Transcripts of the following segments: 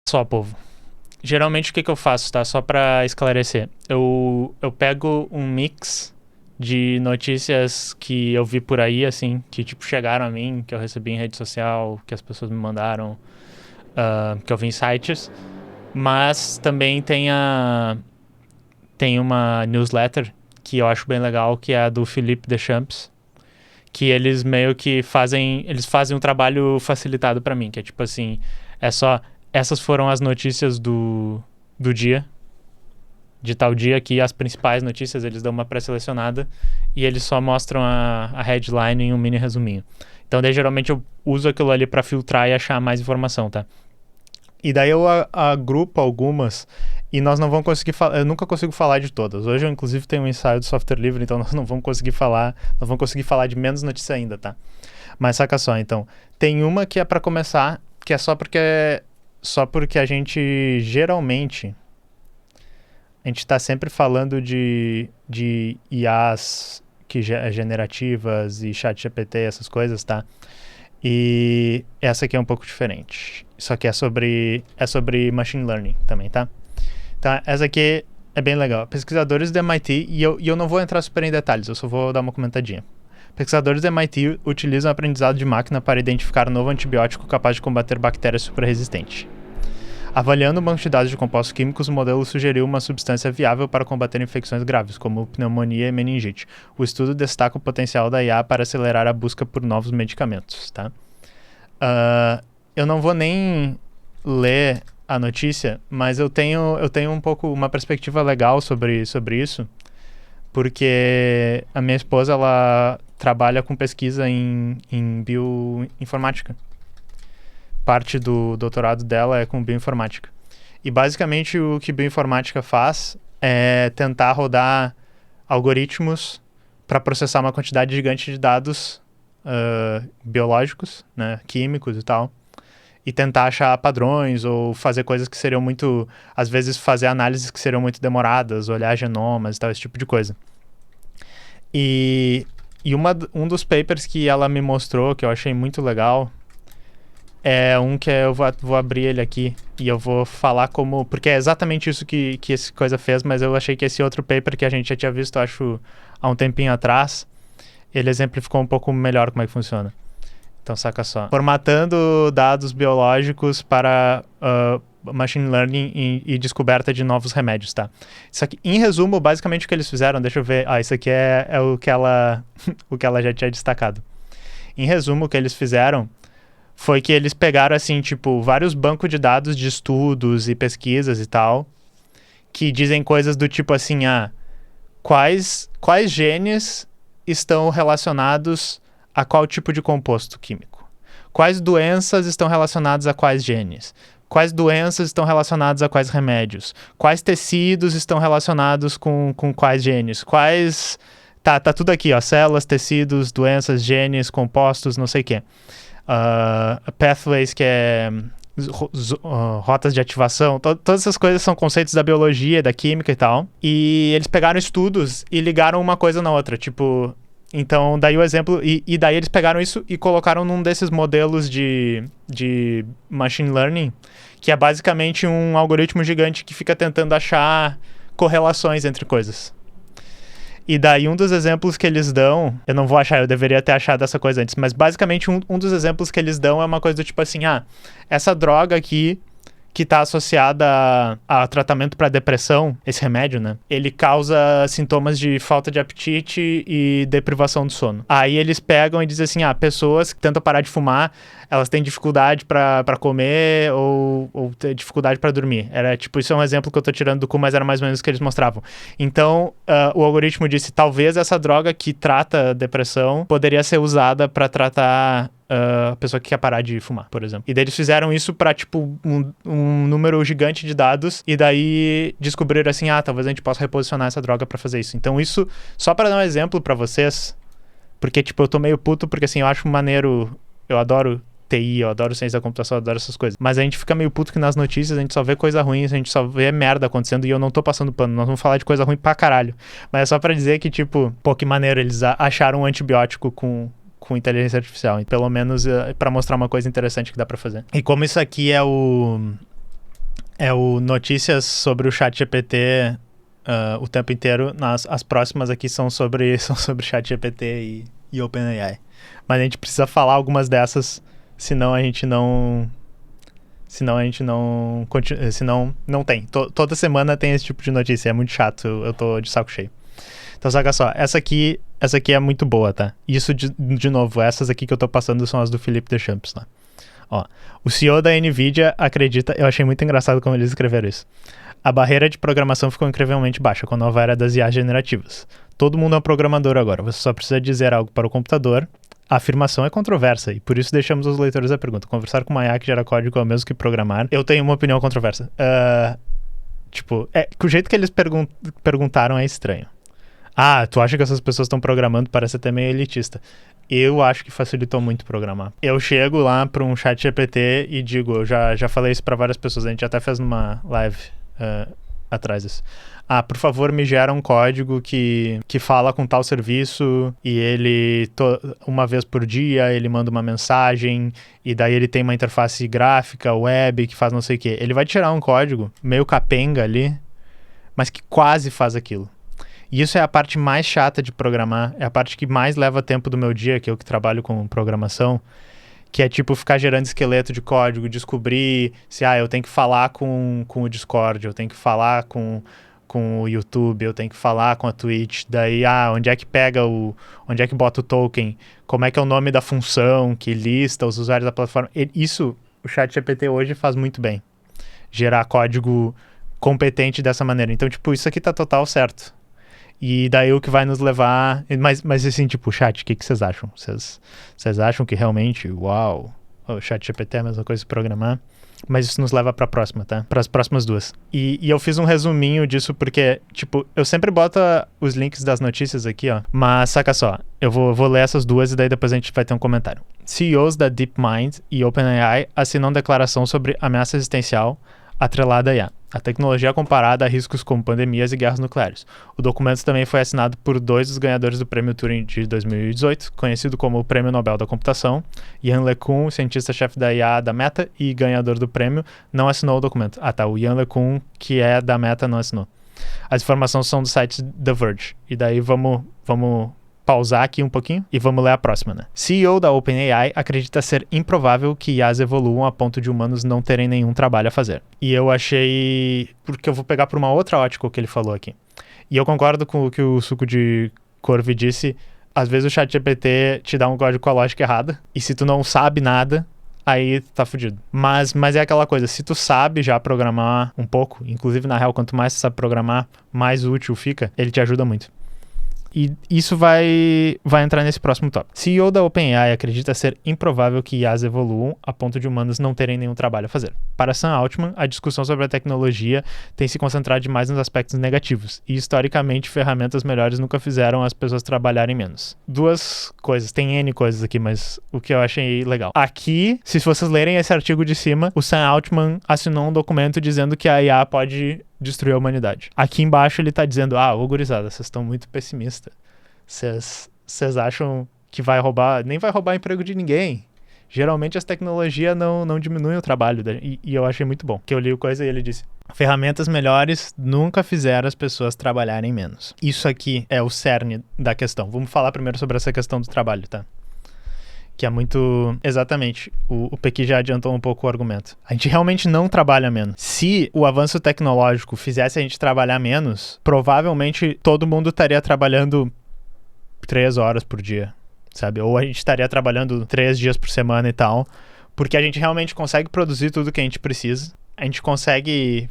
Só, povo. Geralmente o que eu faço, tá? Só pra esclarecer. Eu pego um mix de notícias que eu vi por aí, assim, que tipo chegaram a mim, que eu recebi em rede social, que as pessoas me mandaram, que eu vi em sites. Mas também tem uma newsletter que eu acho bem legal, que é a do Philippe Deschamps, que eles meio que fazem um trabalho facilitado pra mim, que é tipo assim, é só, essas foram as notícias do dia, de tal dia, aqui as principais notícias, eles dão uma pré-selecionada e eles só mostram a headline em um mini resuminho. Então daí geralmente eu uso aquilo ali pra filtrar e achar mais informação, tá? E daí eu agrupo algumas e nós não vamos conseguir falar. Eu nunca consigo falar de todas. Hoje eu, inclusive, tenho um ensaio de software livre, então nós não vamos conseguir falar. Nós vamos conseguir falar de menos notícia ainda, tá? Mas saca só, então. Tem uma que é pra começar, que é só porque a gente geralmente. A gente tá sempre falando de IAs generativas e chat GPT, essas coisas, tá? E essa aqui é um pouco diferente. Só que é sobre machine learning também, tá? Então, essa aqui é bem legal. Pesquisadores do MIT, e eu não vou entrar super em detalhes, eu só vou dar uma comentadinha. Pesquisadores do MIT utilizam aprendizado de máquina para identificar um novo antibiótico capaz de combater bactérias superresistentes. Avaliando um banco de dados de compostos químicos, o modelo sugeriu uma substância viável para combater infecções graves, como pneumonia e meningite. O estudo destaca o potencial da IA para acelerar a busca por novos medicamentos, tá? Eu não vou nem ler a notícia, mas eu tenho um pouco uma perspectiva legal sobre isso, porque a minha esposa, ela trabalha com pesquisa em bioinformática. Parte do doutorado dela é com bioinformática. E basicamente o que bioinformática faz é tentar rodar algoritmos para processar uma quantidade gigante de dados biológicos, né, químicos e tal, e tentar achar padrões ou fazer coisas que seriam muito... Às vezes fazer análises que seriam muito demoradas, olhar genomas e tal, esse tipo de coisa. E um dos papers que ela me mostrou, que eu achei muito legal, é um que eu vou abrir ele aqui e eu vou falar como... Porque é exatamente isso que essa coisa fez, mas eu achei que esse outro paper que a gente já tinha visto, acho, há um tempinho atrás, ele exemplificou um pouco melhor como é que funciona. Então, saca só. Formatando dados biológicos para machine learning e descoberta de novos remédios, tá? Isso aqui, em resumo, basicamente o que eles fizeram, deixa eu ver... isso aqui é o que ela o que ela já tinha destacado. Em resumo, o que eles fizeram foi que eles pegaram, assim, tipo, vários bancos de dados de estudos e pesquisas e tal, que dizem coisas do tipo assim, quais genes estão relacionados a qual tipo de composto químico? Quais doenças estão relacionadas a quais genes? Quais doenças estão relacionadas a quais remédios? Quais tecidos estão relacionados com quais genes? Quais... Tá tudo aqui, ó, células, tecidos, doenças, genes, compostos, não sei o quê. Pathways, que é rotas de ativação, todas essas coisas são conceitos da biologia, da química e tal. E eles pegaram estudos e ligaram uma coisa na outra, tipo... Então, daí o exemplo... E daí eles pegaram isso e colocaram num desses modelos de machine learning, que é basicamente um algoritmo gigante que fica tentando achar correlações entre coisas. E daí um dos exemplos que eles dão... Eu não vou achar, eu deveria ter achado essa coisa antes. Mas basicamente um dos exemplos que eles dão é uma coisa do tipo assim... essa droga aqui que está associada a tratamento para depressão, esse remédio, né? Ele causa sintomas de falta de apetite e deprivação do sono. Aí eles pegam e dizem assim, pessoas que tentam parar de fumar, elas têm dificuldade para comer ou têm dificuldade para dormir. Era tipo, isso é um exemplo que eu tô tirando do cu, mas era mais ou menos o que eles mostravam. Então, o algoritmo disse, talvez essa droga que trata depressão poderia ser usada para tratar... a pessoa que quer parar de fumar, por exemplo. E daí eles fizeram isso pra, tipo, um número gigante de dados, e daí descobriram assim, talvez a gente possa reposicionar essa droga pra fazer isso. Então isso, só pra dar um exemplo pra vocês, porque, tipo, eu tô meio puto, porque assim, eu acho maneiro, eu adoro TI, eu adoro ciência da computação, eu adoro essas coisas. Mas a gente fica meio puto que nas notícias a gente só vê coisa ruim, a gente só vê merda acontecendo e eu não tô passando pano. Nós vamos falar de coisa ruim pra caralho. Mas é só pra dizer que, tipo, pô, que maneiro, eles acharam um antibiótico com inteligência artificial, pelo menos para mostrar uma coisa interessante que dá para fazer. E como isso aqui é É o notícias sobre o ChatGPT o tempo inteiro. As próximas aqui são sobre ChatGPT e OpenAI. Mas a gente precisa falar algumas dessas, senão a gente não... Senão não tem. Toda semana tem esse tipo de notícia. É muito chato. Eu tô de saco cheio. Então, saca só. Essa aqui é muito boa, tá? Isso, de novo, essas aqui que eu tô passando são as do Philippe Deschamps, tá? Ó, o CEO da NVIDIA acredita... Eu achei muito engraçado como eles escreveram isso. A barreira de programação ficou incrivelmente baixa com a nova era das IA generativas. Todo mundo é um programador agora. Você só precisa dizer algo para o computador. A afirmação é controversa e por isso deixamos os leitores a pergunta. Conversar com uma IA que gera código é o mesmo que programar? Eu tenho uma opinião controversa. O jeito que eles perguntaram é estranho. Ah, tu acha que essas pessoas estão programando? Parece até meio elitista. Eu acho que facilitou muito programar. Eu chego lá para um chat GPT e digo, eu já falei isso para várias pessoas, a gente até fez numa live atrás disso. Ah, por favor, me gera um código que fala com tal serviço e ele, uma vez por dia, ele manda uma mensagem e daí ele tem uma interface gráfica, web, que faz não sei o quê. Ele vai tirar um código meio capenga ali, mas que quase faz aquilo. E isso é a parte mais chata de programar, é a parte que mais leva tempo do meu dia, que eu que trabalho com programação, que é tipo ficar gerando esqueleto de código, descobrir se eu tenho que falar com o Discord, eu tenho que falar com o YouTube, eu tenho que falar com a Twitch, daí onde é que onde é que bota o token, como é que é o nome da função que lista os usuários da plataforma. Isso o ChatGPT hoje faz muito bem, gerar código competente dessa maneira. Então, tipo, isso aqui tá total certo. E daí o que vai nos levar... Mas assim, tipo, chat, o que vocês acham? Vocês acham que realmente, uau, o ChatGPT é a mesma coisa que programar? Mas isso nos leva pra próxima, tá? Para as próximas duas. E eu fiz um resuminho disso porque, tipo, eu sempre boto os links das notícias aqui, ó. Mas saca só, eu vou ler essas duas e daí depois a gente vai ter um comentário. CEOs da DeepMind e OpenAI assinam declaração sobre ameaça existencial atrelada a IA. A tecnologia comparada a riscos como pandemias e guerras nucleares. O documento também foi assinado por 2 dos ganhadores do Prêmio Turing de 2018, conhecido como o Prêmio Nobel da Computação. Yann LeCun, cientista-chefe da IA da Meta e ganhador do prêmio, não assinou o documento. O Yann LeCun, que é da Meta, não assinou. As informações são do site The Verge. E daí vamos pausar aqui um pouquinho e vamos ler a próxima, né? CEO da OpenAI acredita ser improvável que IAs evoluam a ponto de humanos não terem nenhum trabalho a fazer. E eu achei... Porque eu vou pegar por uma outra ótica o que ele falou aqui. E eu concordo com o que o Suco de Corvi disse. Às vezes o ChatGPT te dá um código com a lógica errada. E se tu não sabe nada, aí tu tá fudido. Mas é aquela coisa, se tu sabe já programar um pouco, inclusive na real, quanto mais tu sabe programar, mais útil fica, ele te ajuda muito. E isso vai entrar nesse próximo tópico. CEO da OpenAI acredita ser improvável que IAs evoluam a ponto de humanos não terem nenhum trabalho a fazer. Para Sam Altman, a discussão sobre a tecnologia tem se concentrado demais nos aspectos negativos, e historicamente ferramentas melhores nunca fizeram as pessoas trabalharem menos. Duas coisas, tem N coisas aqui, mas o que eu achei legal. Aqui, se vocês lerem esse artigo de cima, o Sam Altman assinou um documento dizendo que a IA pode destruir a humanidade. Aqui embaixo ele tá dizendo, gurizada, vocês estão muito pessimistas. Vocês acham que vai roubar... Nem vai roubar emprego de ninguém. Geralmente as tecnologias não diminuem o trabalho. E eu achei muito bom. Que eu li o coisa e ele disse, ferramentas melhores nunca fizeram as pessoas trabalharem menos. Isso aqui é o cerne da questão. Vamos falar primeiro sobre essa questão do trabalho, tá? Que é muito... Exatamente. O Pequi já adiantou um pouco o argumento. A gente realmente não trabalha menos. Se o avanço tecnológico fizesse a gente trabalhar menos, provavelmente todo mundo estaria trabalhando 3 horas por dia, sabe? Ou a gente estaria trabalhando 3 dias por semana e tal. Porque a gente realmente consegue produzir tudo que a gente precisa. A gente consegue,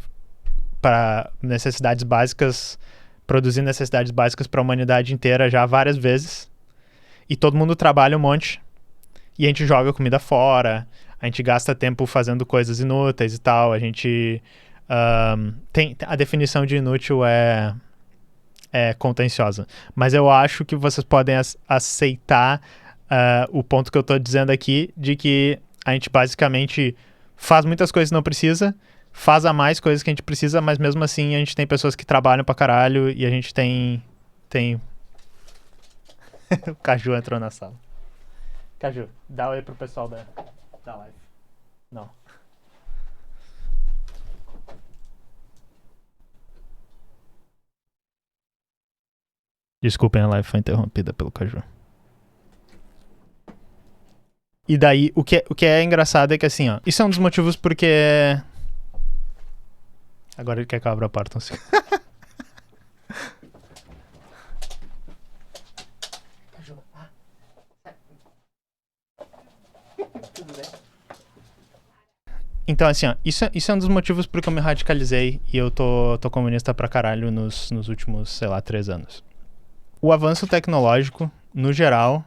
para necessidades básicas, produzir necessidades básicas para a humanidade inteira já várias vezes. E todo mundo trabalha um monte. E a gente joga comida fora, a gente gasta tempo fazendo coisas inúteis e tal, a gente... a definição de inútil é contenciosa. Mas eu acho que vocês podem aceitar o ponto que eu tô dizendo aqui, de que a gente basicamente faz muitas coisas que não precisa, faz a mais coisas que a gente precisa, mas mesmo assim a gente tem pessoas que trabalham pra caralho e a gente tem... O Caju entrou na sala. Caju, dá oi pro pessoal da live. Não. Desculpem, a live foi interrompida pelo Caju. E daí, o que é engraçado é que assim, ó, isso é um dos motivos porque... Agora ele quer que eu abra a porta, não sei. Então, assim, ó, isso é um dos motivos por que eu me radicalizei e eu tô comunista pra caralho nos últimos, sei lá, 3 anos. O avanço tecnológico, no geral,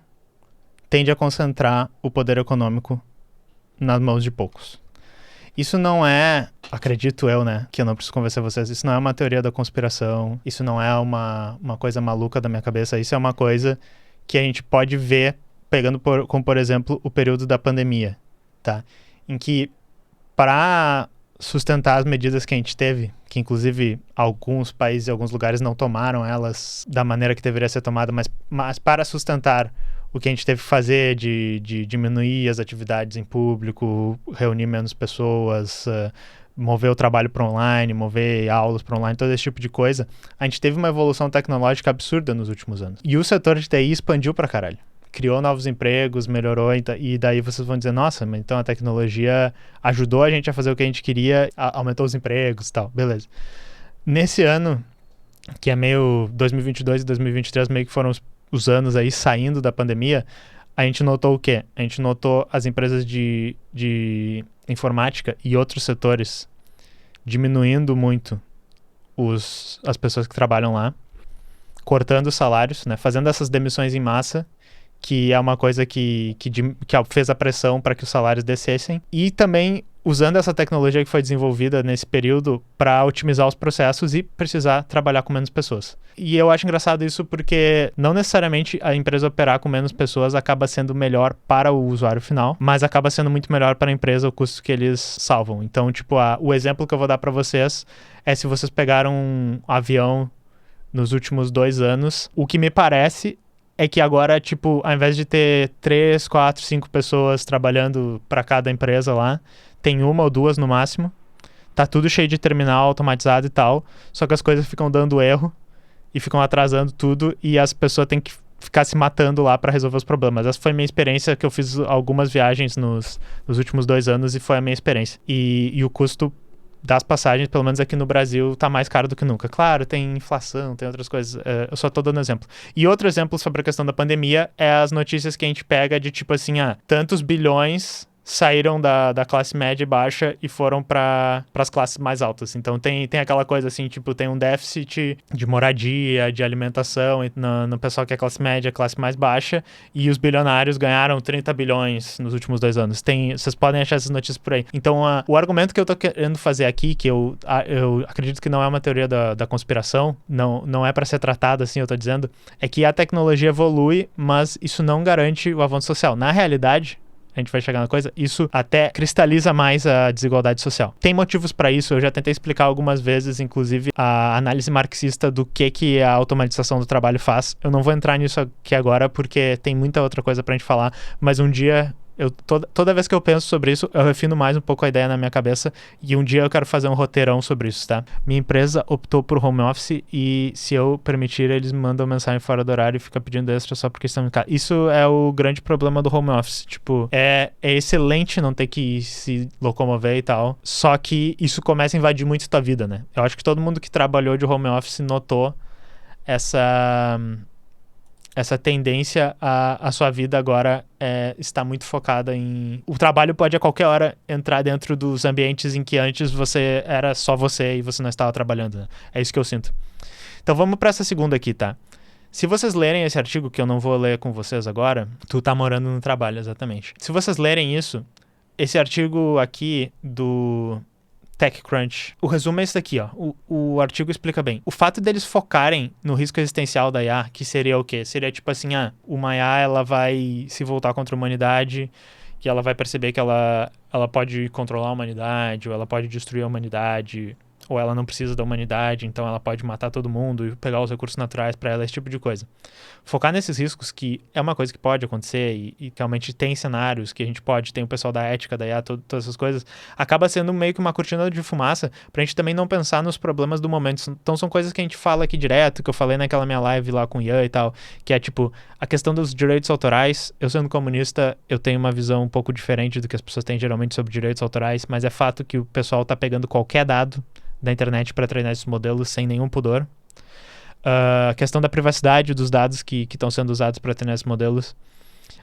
tende a concentrar o poder econômico nas mãos de poucos. Isso não é, acredito eu, né, que eu não preciso convencer vocês, isso não é uma teoria da conspiração, isso não é uma coisa maluca da minha cabeça, isso é uma coisa que a gente pode ver pegando como, por exemplo, o período da pandemia, tá? Em que, para sustentar as medidas que a gente teve, que inclusive alguns países e alguns lugares não tomaram elas da maneira que deveria ser tomada, mas para sustentar o que a gente teve que fazer de diminuir as atividades em público, reunir menos pessoas, mover o trabalho para online, mover aulas para online, todo esse tipo de coisa, a gente teve uma evolução tecnológica absurda nos últimos anos. E o setor de TI expandiu pra caralho. Criou novos empregos, melhorou, e daí vocês vão dizer, nossa, mas então a tecnologia ajudou a gente a fazer o que a gente queria, aumentou os empregos e tal, beleza. Nesse ano, que é meio 2022 e 2023, meio que foram os anos aí saindo da pandemia, a gente notou o quê? A gente notou as empresas de informática e outros setores diminuindo muito as pessoas que trabalham lá, cortando os salários, né, fazendo essas demissões em massa, que é uma coisa que fez a pressão para que os salários descessem, e também usando essa tecnologia que foi desenvolvida nesse período para otimizar os processos e precisar trabalhar com menos pessoas. E eu acho engraçado isso porque não necessariamente a empresa operar com menos pessoas acaba sendo melhor para o usuário final, mas acaba sendo muito melhor para a empresa o custo que eles salvam. Então, tipo, o exemplo que eu vou dar para vocês é se vocês pegaram um avião nos últimos 2 anos, o que me parece é que agora, tipo, ao invés de ter 3, 4, 5 pessoas trabalhando para cada empresa lá, tem 1 ou 2 no máximo. Tá tudo cheio de terminal automatizado e tal, só que as coisas ficam dando erro e ficam atrasando tudo e as pessoas têm que ficar se matando lá para resolver os problemas. Essa foi a minha experiência, que eu fiz algumas viagens nos últimos 2 anos e foi a minha experiência. E o custo das passagens, pelo menos aqui no Brasil, tá mais caro do que nunca. Claro, tem inflação, tem outras coisas, eu só tô dando exemplo. E outro exemplo sobre a questão da pandemia é as notícias que a gente pega de tipo assim, tantos bilhões saíram da classe média e baixa e foram para as classes mais altas. Então tem aquela coisa assim, tipo, tem um déficit de moradia, de alimentação no pessoal que é classe média, classe mais baixa, e os bilionários ganharam 30 bilhões nos últimos 2 anos. Vocês podem achar essas notícias por aí. Então o argumento que eu tô querendo fazer aqui, que eu acredito que não é uma teoria da conspiração, não é para ser tratado assim, eu tô dizendo, é que a tecnologia evolui, mas isso não garante o avanço social. Na realidade, a gente vai chegar na coisa, isso até cristaliza mais a desigualdade social. Tem motivos para isso, eu já tentei explicar algumas vezes, inclusive a análise marxista do que a automatização do trabalho faz. Eu não vou entrar nisso aqui agora, porque tem muita outra coisa pra gente falar, mas um dia... toda vez que eu penso sobre isso, eu refino mais um pouco a ideia na minha cabeça e um dia eu quero fazer um roteirão sobre isso, tá? Minha empresa optou por home office e se eu permitir, eles me mandam mensagem fora do horário e ficam pedindo extra só porque estão em casa. Isso é o grande problema do home office. Tipo, é excelente não ter que se locomover e tal, só que isso começa a invadir muito tua vida, né? Eu acho que todo mundo que trabalhou de home office notou essa tendência a sua vida agora está muito focada em... O trabalho pode a qualquer hora entrar dentro dos ambientes em que antes você era só você e você não estava trabalhando, né? É isso que eu sinto. Então vamos para essa segunda aqui, tá? Se vocês lerem esse artigo, que eu não vou ler com vocês agora, tu tá morando no trabalho, exatamente. Se vocês lerem isso, esse artigo aqui do TechCrunch, o resumo é esse daqui, ó. O artigo explica bem. O fato deles focarem no risco existencial da IA, que seria o quê? Seria tipo assim, uma IA, ela vai se voltar contra a humanidade e ela vai perceber que ela pode controlar a humanidade ou ela pode destruir a humanidade ou ela não precisa da humanidade, então ela pode matar todo mundo e pegar os recursos naturais para ela, esse tipo de coisa. Focar nesses riscos, que é uma coisa que pode acontecer e realmente tem cenários que a gente pode, tem o pessoal da ética, da IA, todas essas coisas, acaba sendo meio que uma cortina de fumaça pra gente também não pensar nos problemas do momento. Então são coisas que a gente fala aqui direto, que eu falei naquela minha live lá com o Ian e tal, que é tipo, a questão dos direitos autorais. Eu sendo comunista, eu tenho uma visão um pouco diferente do que as pessoas têm geralmente sobre direitos autorais, mas é fato que o pessoal tá pegando qualquer dado da internet para treinar esses modelos sem nenhum pudor. A questão da privacidade dos dados que estão sendo usados para treinar esses modelos.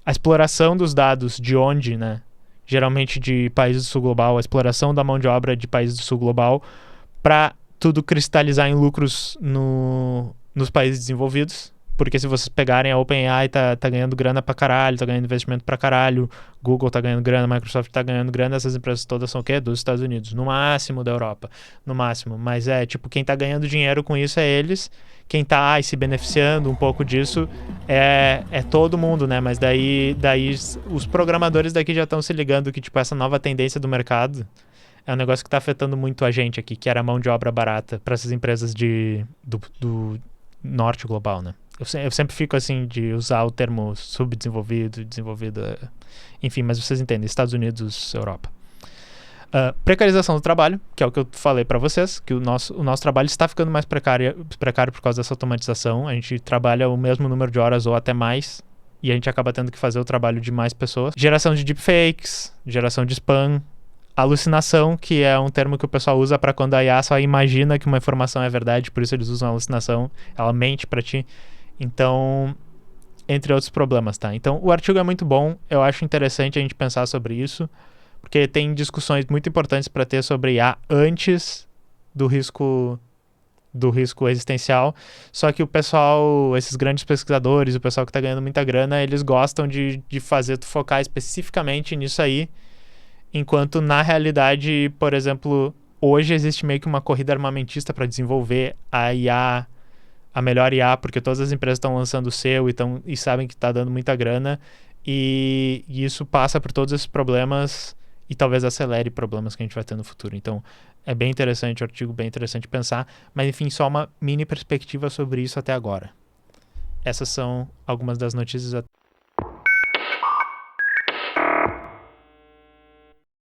A exploração dos dados de onde, né? Geralmente de países do sul global, a exploração da mão de obra de países do sul global para tudo cristalizar em lucros nos países desenvolvidos. Porque se vocês pegarem a OpenAI, tá ganhando grana pra caralho, tá ganhando investimento pra caralho, Google tá ganhando grana, Microsoft tá ganhando grana, essas empresas todas são o quê? Dos Estados Unidos, no máximo da Europa, no máximo. Mas tipo, quem tá ganhando dinheiro com isso é eles, quem tá se beneficiando um pouco disso é todo mundo, né? Mas daí os programadores daqui já estão se ligando que, tipo, essa nova tendência do mercado é um negócio que tá afetando muito a gente aqui, que era a mão de obra barata para essas empresas do norte global, né? Eu sempre fico assim de usar o termo subdesenvolvido, desenvolvido, enfim, mas vocês entendem, Estados Unidos, Europa. Precarização do trabalho, que é o que eu falei para vocês, que o nosso trabalho está ficando mais precário por causa dessa automatização. A gente trabalha o mesmo número de horas ou até mais, e a gente acaba tendo que fazer o trabalho de mais pessoas. Geração de deepfakes, geração de spam, alucinação, que é um termo que o pessoal usa para quando a IA só imagina que uma informação é verdade, por isso eles usam alucinação, ela mente para ti. Então, entre outros problemas, tá? Então, o artigo é muito bom, eu acho interessante a gente pensar sobre isso, porque tem discussões muito importantes para ter sobre IA antes do risco existencial, só que o pessoal, esses grandes pesquisadores, o pessoal que está ganhando muita grana, eles gostam de fazer tu focar especificamente nisso aí, enquanto na realidade, por exemplo, hoje existe meio que uma corrida armamentista para desenvolver a IA, a melhor IA, porque todas as empresas estão lançando o seu e sabem que está dando muita grana, e isso passa por todos esses problemas e talvez acelere problemas que a gente vai ter no futuro. Então, é bem interessante o artigo, bem interessante pensar, mas enfim, só uma mini perspectiva sobre isso até agora. Essas são algumas das notícias.